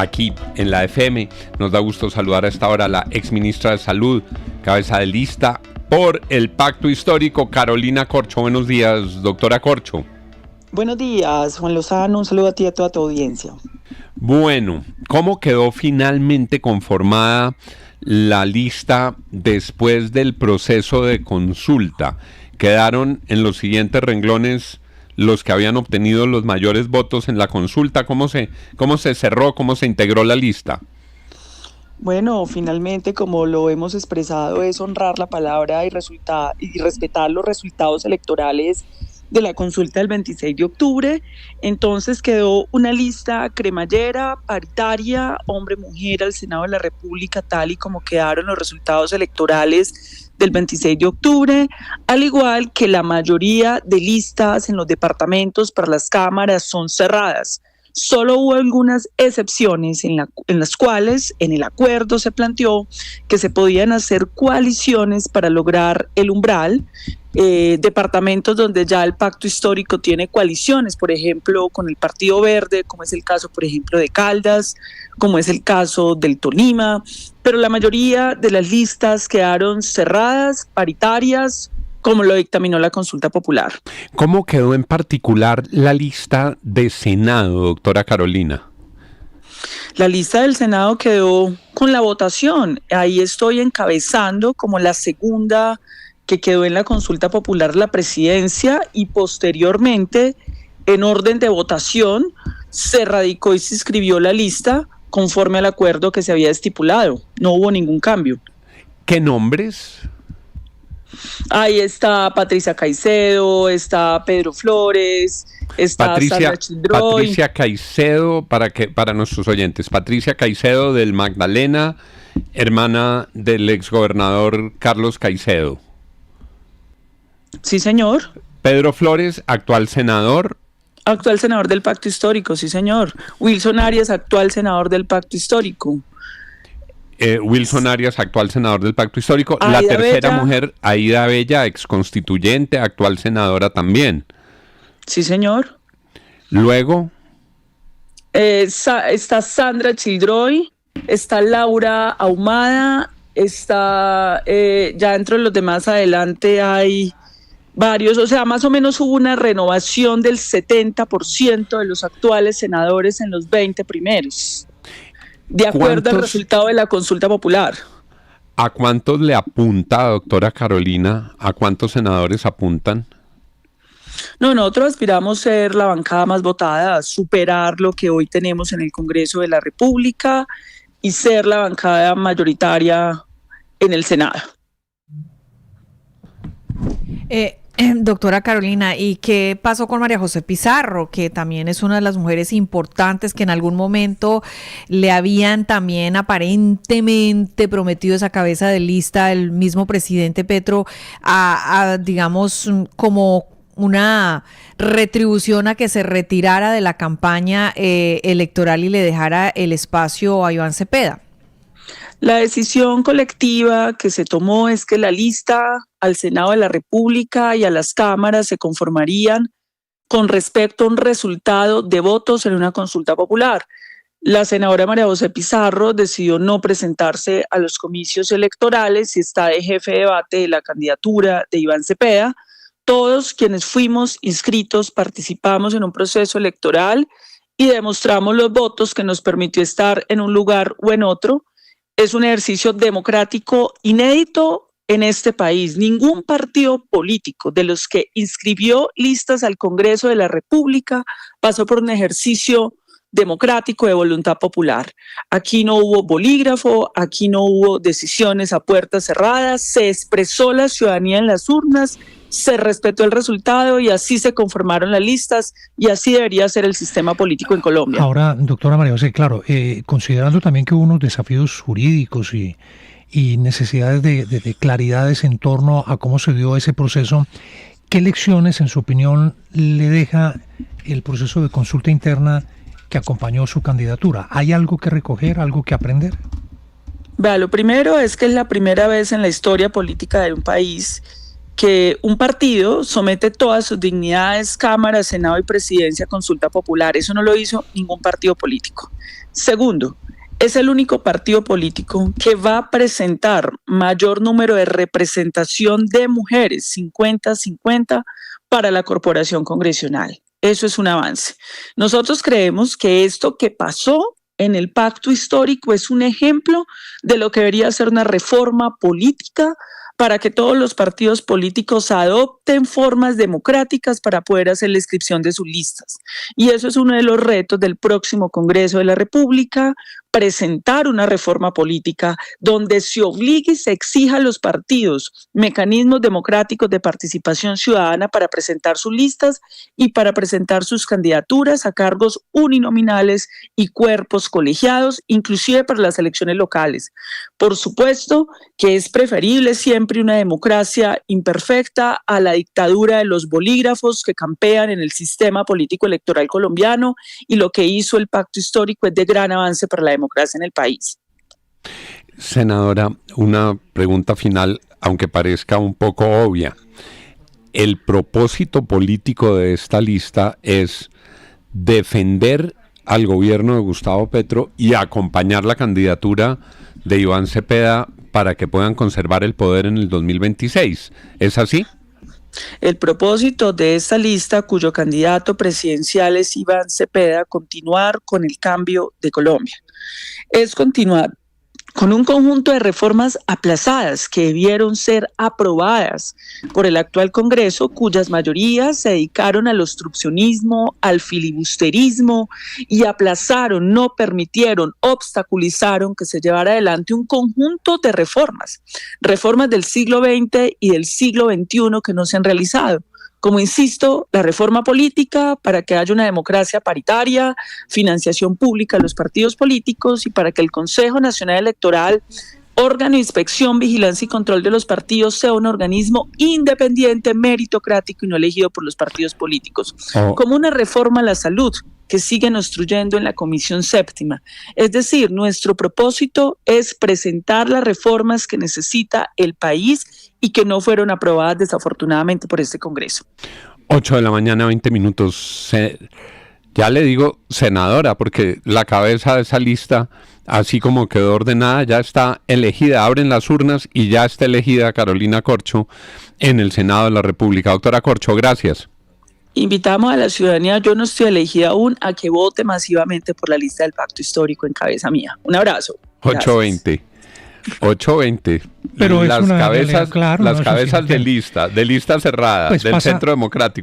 aquí en la FM. Nos da gusto saludar a esta hora a la exministra de Salud, cabeza de lista por el Pacto Histórico, Carolina Corcho. Buenos días, doctora Corcho. Buenos días, Juan Lozano. Un saludo a ti y a toda tu audiencia. Bueno, ¿cómo quedó finalmente conformada la lista después del proceso de consulta? Quedaron en los siguientes renglones los que habían obtenido los mayores votos en la consulta. ¿Cómo se cerró, cómo se integró la lista? Bueno, finalmente, como lo hemos expresado, es honrar la palabra y respetar los resultados electorales de la consulta del 26 de octubre. Entonces quedó una lista cremallera, paritaria, hombre-mujer al Senado de la República, tal y como quedaron los resultados electorales del 26 de octubre, al igual que la mayoría de listas en los departamentos para las cámaras son cerradas. Solo hubo algunas excepciones en las cuales en el acuerdo se planteó que se podían hacer coaliciones para lograr el umbral, departamentos donde ya el pacto histórico tiene coaliciones, por ejemplo con el Partido Verde, como es el caso por ejemplo de Caldas, como es el caso del Tolima, pero la mayoría de las listas quedaron cerradas, paritarias, como lo dictaminó la consulta popular. ¿Cómo quedó en particular la lista de Senado, doctora Carolina? La lista del Senado quedó con la votación. Ahí estoy encabezando como la segunda que quedó en la consulta popular la presidencia, y posteriormente, en orden de votación, se radicó y se inscribió la lista conforme al acuerdo que se había estipulado. No hubo ningún cambio. ¿Qué nombres? Ahí está Patricia Caicedo, está Pedro Flores, está Sandra Childroy. Patricia Caicedo, para nuestros oyentes, Patricia Caicedo del Magdalena, hermana del exgobernador Carlos Caicedo. Sí, señor. Pedro Flores, actual senador. Actual senador del Pacto Histórico, sí, señor. Wilson Arias, actual senador del Pacto Histórico. Wilson Arias, actual senador del Pacto Histórico. Aida la tercera Bella. Mujer, Aida Bella, exconstituyente, actual senadora también. Sí, señor. Luego. Está Sandra Childroy, está Laura Ahumada, está ya dentro de los demás adelante hay varios, o sea, más o menos hubo una renovación del 70% de los actuales senadores en los 20 primeros. De acuerdo al resultado de la consulta popular. ¿A cuántos le apunta, doctora Carolina? ¿A cuántos senadores apuntan? No, nosotros aspiramos a ser la bancada más votada, superar lo que hoy tenemos en el Congreso de la República y ser la bancada mayoritaria en el Senado. Doctora Carolina, ¿y qué pasó con María José Pizarro, que también es una de las mujeres importantes que en algún momento le habían también aparentemente prometido esa cabeza de lista el mismo presidente Petro digamos, como una retribución a que se retirara de la campaña electoral y le dejara el espacio a Iván Cepeda? La decisión colectiva que se tomó es que la lista al Senado de la República y a las cámaras se conformarían con respecto a un resultado de votos en una consulta popular. La senadora María José Pizarro decidió no presentarse a los comicios electorales y está de jefe de debate de la candidatura de Iván Cepeda. Todos quienes fuimos inscritos participamos en un proceso electoral y demostramos los votos que nos permitió estar en un lugar o en otro. Es un ejercicio democrático inédito en este país. Ningún partido político de los que inscribió listas al Congreso de la República pasó por un ejercicio democrático de voluntad popular. Aquí no hubo bolígrafo, aquí no hubo decisiones a puertas cerradas, se expresó la ciudadanía en las urnas, se respetó el resultado y así se conformaron las listas y así debería ser el sistema político en Colombia. Ahora, doctora María José, claro, considerando también que hubo unos desafíos jurídicos y necesidades de claridades en torno a cómo se dio ese proceso, ¿qué lecciones, en su opinión, le deja el proceso de consulta interna que acompañó su candidatura? ¿Hay algo que recoger, algo que aprender? Vea, lo primero es que es la primera vez en la historia política de un país que un partido somete todas sus dignidades, Cámara, Senado y Presidencia a consulta popular. Eso no lo hizo ningún partido político. Segundo, es el único partido político que va a presentar mayor número de representación de mujeres, 50-50, para la corporación congresional. Eso es un avance. Nosotros creemos que esto que pasó en el pacto histórico es un ejemplo de lo que debería ser una reforma política para que todos los partidos políticos adopten formas democráticas para poder hacer la inscripción de sus listas. Y eso es uno de los retos del próximo Congreso de la República, presentar una reforma política donde se obligue y se exija a los partidos mecanismos democráticos de participación ciudadana para presentar sus listas y para presentar sus candidaturas a cargos uninominales y cuerpos colegiados, inclusive para las elecciones locales. Por supuesto que es preferible siempre una democracia imperfecta a la dictadura de los bolígrafos que campean en el sistema político electoral colombiano, y lo que hizo el pacto histórico es de gran avance para la democracia en el país. Senadora, una pregunta final, aunque parezca un poco obvia. El propósito político de esta lista es defender al gobierno de Gustavo Petro y acompañar la candidatura de Iván Cepeda para que puedan conservar el poder en el 2026. ¿Es así? El propósito de esta lista, cuyo candidato presidencial es Iván Cepeda, continuar con el cambio de Colombia. Es continuar con un conjunto de reformas aplazadas que debieron ser aprobadas por el actual Congreso, cuyas mayorías se dedicaron al obstruccionismo, al filibusterismo y aplazaron, no permitieron, obstaculizaron que se llevara adelante un conjunto de reformas del siglo XX y del siglo XXI que no se han realizado. Como insisto, la reforma política para que haya una democracia paritaria, financiación pública de los partidos políticos y para que el Consejo Nacional Electoral, órgano de inspección, vigilancia y control de los partidos, sea un organismo independiente, meritocrático y no elegido por los partidos políticos. Como una reforma a la salud que siguen obstruyendo en la Comisión Séptima. Es decir, nuestro propósito es presentar las reformas que necesita el país y que no fueron aprobadas desafortunadamente por este Congreso. 8:20 a.m. Ya le digo senadora, porque la cabeza de esa lista, así como quedó ordenada, ya está elegida. Abren las urnas y ya está elegida Carolina Corcho en el Senado de la República. Doctora Corcho, gracias. Invitamos a la ciudadanía, yo no estoy elegida aún, a que vote masivamente por la lista del pacto histórico en cabeza mía. Un abrazo. 8:20. Pero las cabezas, claro, las cabezas de lista cerrada, pues del Centro Democrático.